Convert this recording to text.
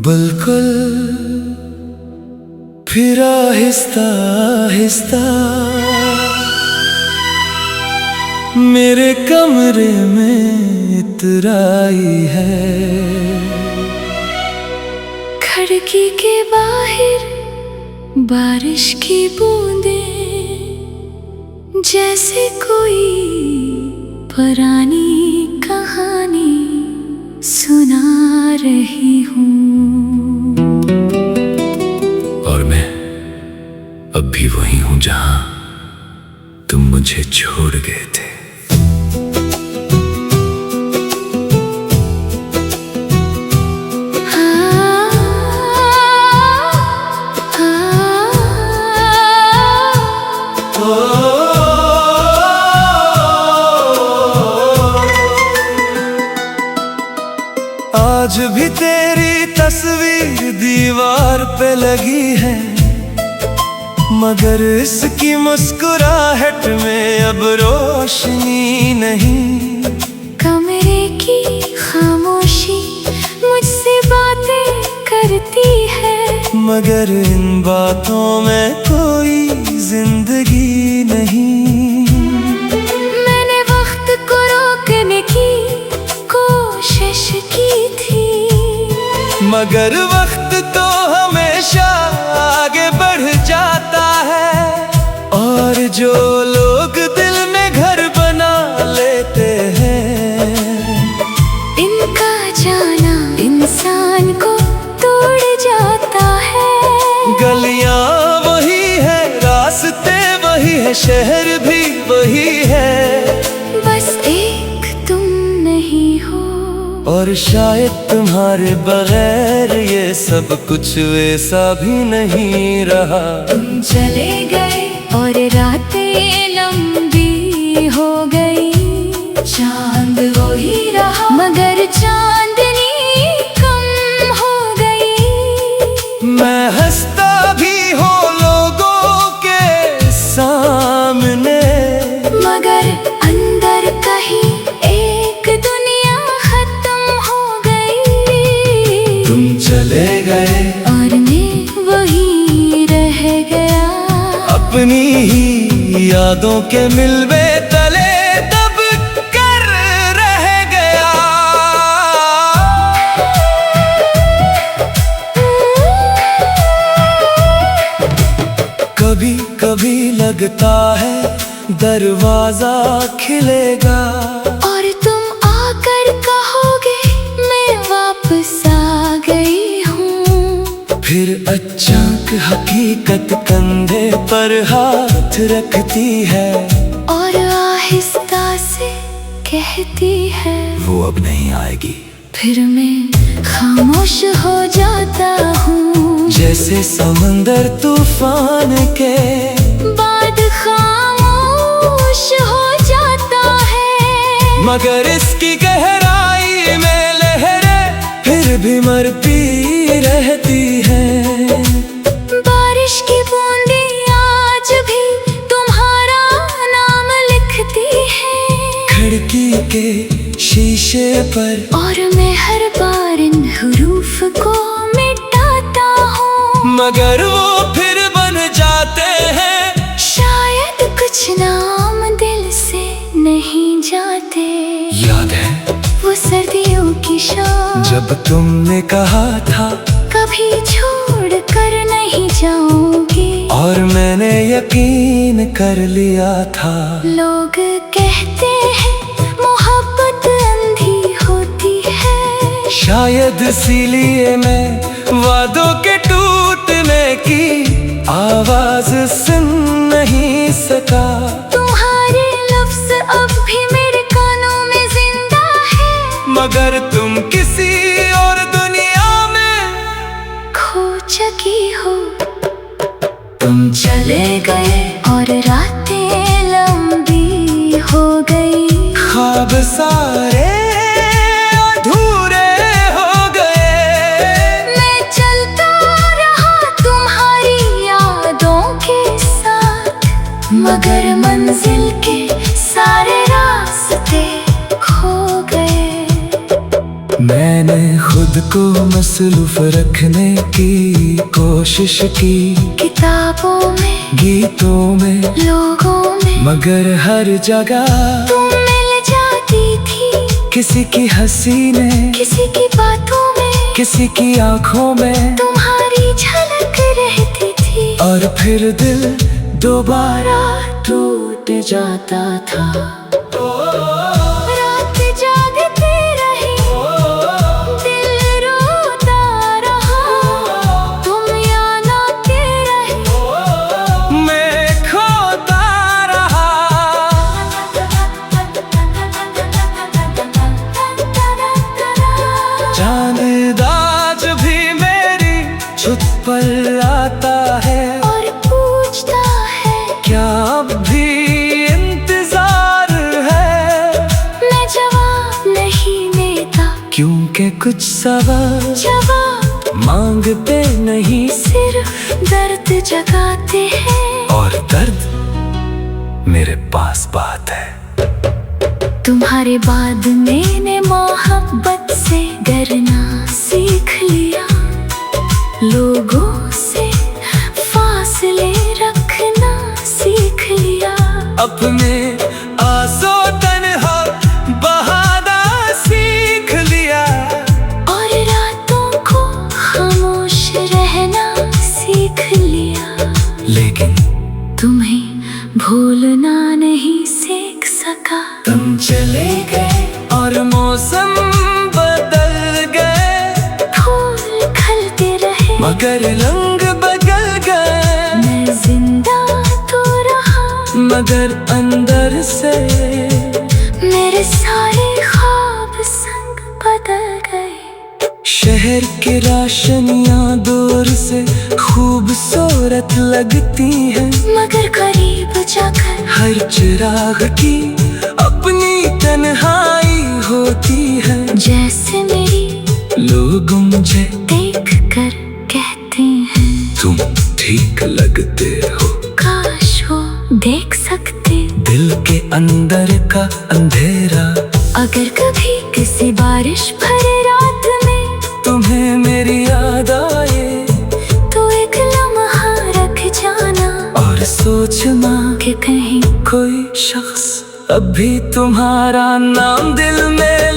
बिल्कुल फिर आहिस्ता आहिस्ता मेरे कमरे में इत्र आई है। खिड़की के बाहर बारिश की बूंदें जैसे कोई पुरानी कहानी सुना रही हूँ। और मैं अब भी वही हूँ जहाँ तुम मुझे छोड़ गए थे। आज भी तेरी तस्वीर दीवार पे लगी है, मगर इसकी मुस्कुराहट में अब रोशनी नहीं। कमरे की खामोशी मुझसे बातें करती है, मगर इन बातों में कोई जिंदगी नहीं। मैंने वक्त को रोकने की कोशिश की थी, मगर वक्त तो हमेशा आगे बढ़ जाता है। और जो लोग दिल में घर बना लेते हैं, इनका जाना इंसान को तोड़ जाता है। गलियां वही है, रास्ते वही है, शहर भी वही है, बस एक तुम नहीं हो। और शायद तुम्हारे बगैर ये सब कुछ वैसा भी नहीं रहा। तुम चले गए और रातें लंबी हो गई, चांद वही रहा मगर चांदनी कम हो गई। मैं हंसता भी हूँ लोगों के सामने, मगर अंदर कहीं एक दुनिया खत्म हो गई। तुम चले गए और मैं वही रह गया, अपनी ही यादों के मिलवे तले दब कर रह गया। कभी कभी लगता है दरवाजा खिलेगा, और तुम आकर कहोगे मैं वापस आ गई हूँ। फिर अचानक हकीकत कंधे पर हाथ रखती है, और आहिस्ता से कहती है वो अब नहीं आएगी। फिर मैं खामोश हो जाता हूँ, जैसे समंदर तूफान के बाद खामोश हो जाता है। मगर इसकी गहराई में लहरें फिर भी मरती रहती हैं। बारिश की बूंदें आज भी तुम्हारा नाम लिखती हैं, खिड़की के शीशे पर, और मैं हर बार इन हुरूफ को मिटाता हूँ, मगर वो फिर बन जाते हैं। शायद कुछ नाम दिल से नहीं जाते। याद है वो सर्दियों की शाम, जब तुमने कहा था कभी छोड़ कर नहीं जाऊंगी, और मैंने यकीन कर लिया था। लोग कहते हैं मोहब्बत अंधी होती है, शायद इसीलिए मैं वादों के टूटने की आवाज सुन नहीं सका। तुम्हारे लफ्ज अब भी मेरे कानों में जिंदा है, मगर तुम किसी और दुनिया में खो चुकी हो। तुम चले गए और रातें लंबी हो गई, ख्वाब सारे अधूरे हो गए। मैं चलता रहा तुम्हारी यादों के साथ, मगर मंजिल के सारे रास्ते खो गए। मैंने खुद को मसरूफ रखने की कोशिश की, किताबों में, गीतों में, लोगों में, मगर हर जगह तुम मिल जाती थी। किसी की हंसी में, किसी की बातों में, किसी की आंखों में तुम्हारी झलक रहती थी। और फिर दिल दोबारा टूट जाता था। रात जागते रहे, दिल रोता रहा, तुम याद आते रहे, मैं खोता रहा। चांद आज भी मेरी छुत पर आता है और पूछता है क्या अब भी इंतजार है। मैं जवाब नहीं देता, क्योंकि कुछ सवाल जवाब मांगते नहीं, सिर्फ दर्द जगाते हैं। और दर्द मेरे पास बात है। तुम्हारे बाद मैंने मोहब्बत से डरना सीख लिया, लोगों से फासले रखना सीख लिया, अपने आंसू तन्हा बहाना सीख लिया, और रातों को खामोश रहना सीख लिया। लेकिन तुम्हें भूलना नहीं सीख सका। तुम चले गए और मौसम बदल गए, फूल खिलते रहे मगर रंग बदल गए। मैं जिंदा तो रहा, मगर अंदर से मेरे सारे ख्वाब संग बदल गए। शहर के राशनियाँ दूर से खूबसूरत लगती हैं, मगर करीब जाकर हर चिराग की अपनी तन्हाई होती है। जैसे मेरी लोग मुझे देख कर कहते हैं, तुम ठीक लगते हो। काश वो देख सकते दिल के अंदर का अंधेरा, अगर कभी किसी बारिश भरे रात में तुम्हें मेरी याद आए तो एक लम्हा रख जाना, और सोचना कि कहीं कोई शख्स अभी तुम्हारा नाम दिल में